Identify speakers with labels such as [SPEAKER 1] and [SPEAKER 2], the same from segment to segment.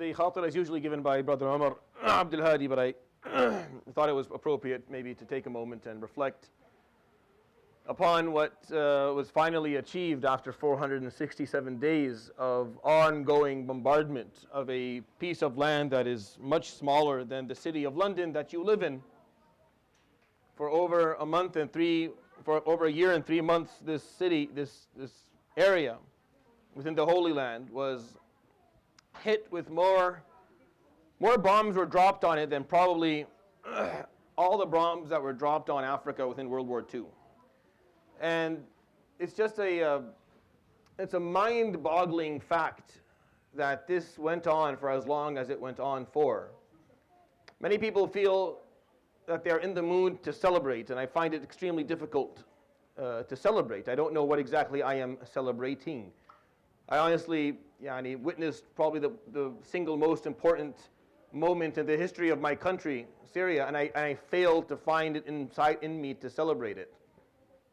[SPEAKER 1] The Khaterah is usually given by Brother Umar Abdul Hadi, but I thought it was appropriate maybe to take a moment and reflect upon what was finally achieved after 467 days of ongoing bombardment of a piece of land that is much smaller than the city of London that you live in. For over a year and 3 months, this city, this area within the Holy Land was hit with more bombs were dropped on it than probably all the bombs that were dropped on Africa within World War II. And it's just it's a mind-boggling fact that this went on for as long as it went on for. Many people feel that they're in the mood to celebrate, and I find it extremely difficult to celebrate. I don't know what exactly I am celebrating. I honestly witnessed probably the single most important moment in the history of my country, Syria, and I failed to find it in me to celebrate it.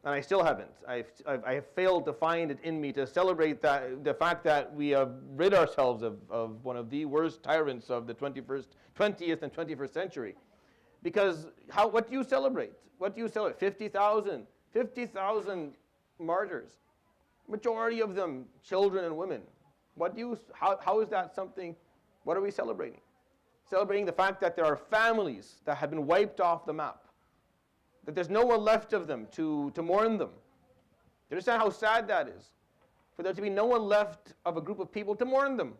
[SPEAKER 1] And I still haven't. I have failed to find it in me to celebrate the fact that we have rid ourselves of one of the worst tyrants of the 20th and 21st century. Because what do you celebrate? What do you celebrate? 50,000 martyrs. Majority of them children and women. How is that something? What are we celebrating? Celebrating the fact that there are families that have been wiped off the map. That there's no one left of them to mourn them. Do you understand how sad that is? For there to be no one left of a group of people to mourn them,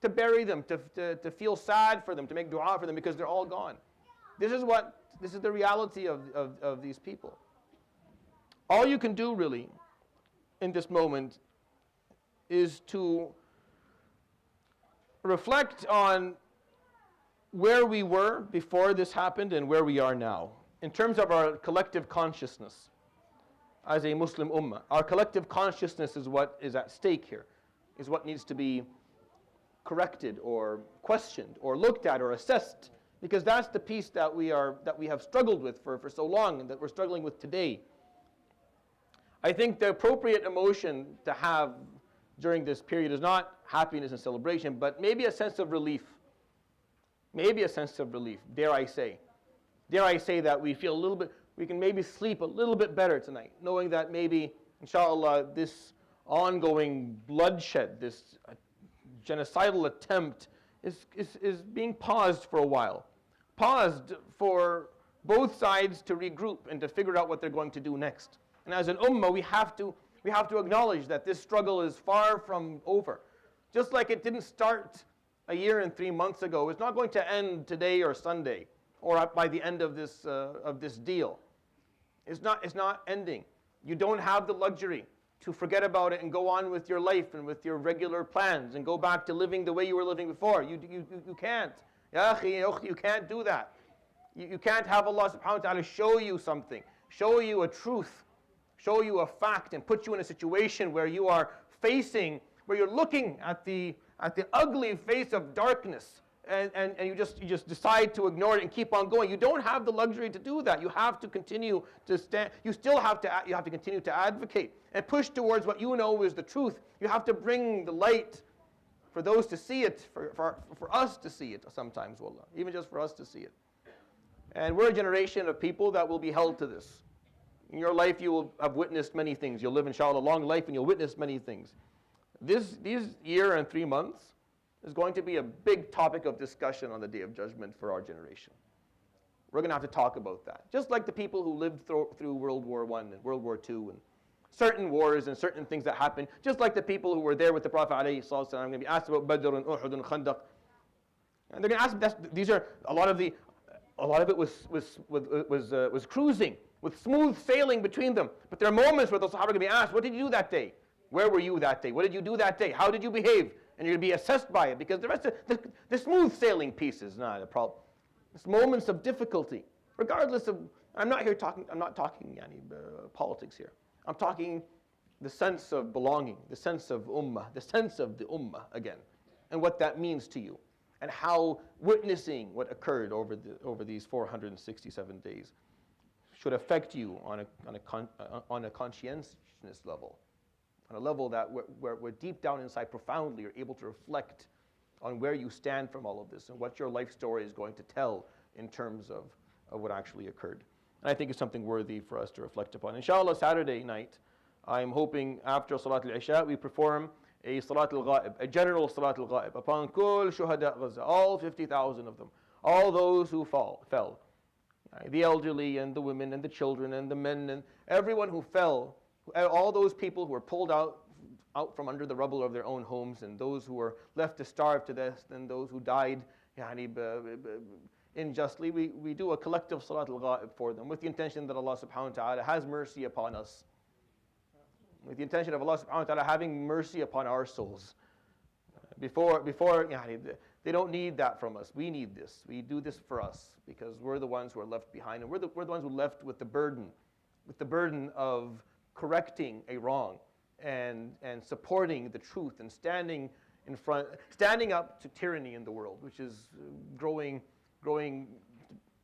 [SPEAKER 1] to bury them, to feel sad for them, to make dua for them because they're all gone. This is the reality of these people. All you can do really in this moment is to reflect on where we were before this happened and where we are now. In terms of our collective consciousness as a Muslim ummah, our collective consciousness is what is at stake here, is what needs to be corrected or questioned or looked at or assessed, because that's the piece that we have struggled with for so long and that we're struggling with today. I think the appropriate emotion to have during this period is not happiness and celebration, but maybe a sense of relief. Maybe a sense of relief, dare I say. Dare I say that we feel we can maybe sleep a little bit better tonight, knowing that maybe, inshallah, this ongoing bloodshed, this genocidal attempt is being paused for a while. Paused for both sides to regroup and to figure out what they're going to do next. And as an ummah, we have to acknowledge that this struggle is far from over. Just like it didn't start a year and 3 months ago, it's not going to end today or Sunday, or by the end of this deal. It's not ending. You don't have the luxury to forget about it and go on with your life and with your regular plans and go back to living the way you were living before. You can't. Ya akhi, you can't do that. You can't have Allah subhanahu wa ta'ala show you something, show you a truth, show you a fact, and put you in a situation where you are facing, where you're looking at the ugly face of darkness. And you just decide to ignore it and keep on going. You don't have the luxury to do that. You have to continue to stand. You have to continue to advocate and push towards what you know is the truth. You have to bring the light for those to see it, for us to see it sometimes, wallah, even just for us to see it. And we're a generation of people that will be held to this. In your life, you will have witnessed many things. You'll live, inshallah, a long life, and you'll witness many things. These year and 3 months is going to be a big topic of discussion on the Day of Judgment for our generation. We're going to have to talk about that. Just like the people who lived through World War I and World War II and certain wars and certain things that happened, just like the people who were there with the Prophet ﷺ are going to be asked about Badr and Uhud and Khandaq. And they're going to ask, a lot of it was cruising, with smooth sailing between them. But there are moments where the Sahaba are going to be asked, what did you do that day? Where were you that day? What did you do that day? How did you behave? And you're going to be assessed by it, because the rest of the smooth sailing piece is not a problem. It's moments of difficulty, regardless of. I'm not talking politics here. I'm talking the sense of belonging, the sense of ummah, the sense of the ummah again, and what that means to you, and how witnessing what occurred over these 467 days should affect you on a conscientiousness level. On a level that we're deep down inside profoundly are able to reflect on where you stand from all of this and what your life story is going to tell in terms of what actually occurred. And I think it's something worthy for us to reflect upon. Inshallah, Saturday night, I'm hoping after Salat al-Isha, we perform a Salat al-Ghaib, a general Salat al-Ghaib upon Kul Shuhada Gaza, all 50,000 of them, all those who fell. The elderly and the women and the children and the men and everyone who fell, all those people who were pulled out from under the rubble of their own homes, and those who were left to starve to death, and those who died unjustly, we do a collective Salat al-Ghaib for them with the intention that Allah subhanahu wa ta'ala has mercy upon us, with the intention of Allah subhanahu wa ta'ala having mercy upon our souls. Before they don't need that from us. We need this. We do this for us because we're the ones who are left behind, and we're the ones who are left with the burden of correcting a wrong and supporting the truth and standing up to tyranny in the world, which is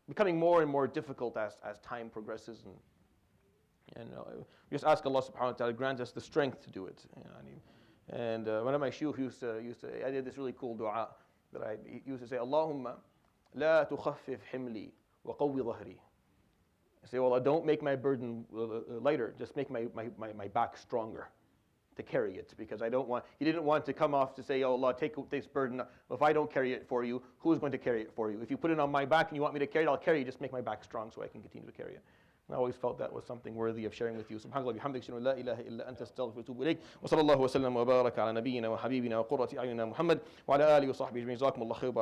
[SPEAKER 1] becoming more and more difficult as time progresses. And we just ask Allah subhanahu wa ta'ala to grant us the strength to do it. And one of my Sheikh used to, I did this really cool dua that I used to say, Allahumma la tukhaffif himli wa qawwi dhahri. I say, well, don't make my burden lighter, just make my back stronger to carry it, because he didn't want to come off to say, oh Allah, take this burden. If I don't carry it for you, who's going to carry it for you? If you put it on my back and you want me to carry it, I'll carry it, just make my back strong so I can continue to carry it. And I always felt that was something worthy of sharing with you. Subhanallah, bihamdik, shanu la ilaha illa anta astaghfiruka wa atubu ilayk. Wa sallallahu wa sallam wa baraka ala nabiyyina wa habibina wa qurrati a'yunina Muhammad wa ala alihi wa sahbihi ajma'in. Jazakumullahu khairan.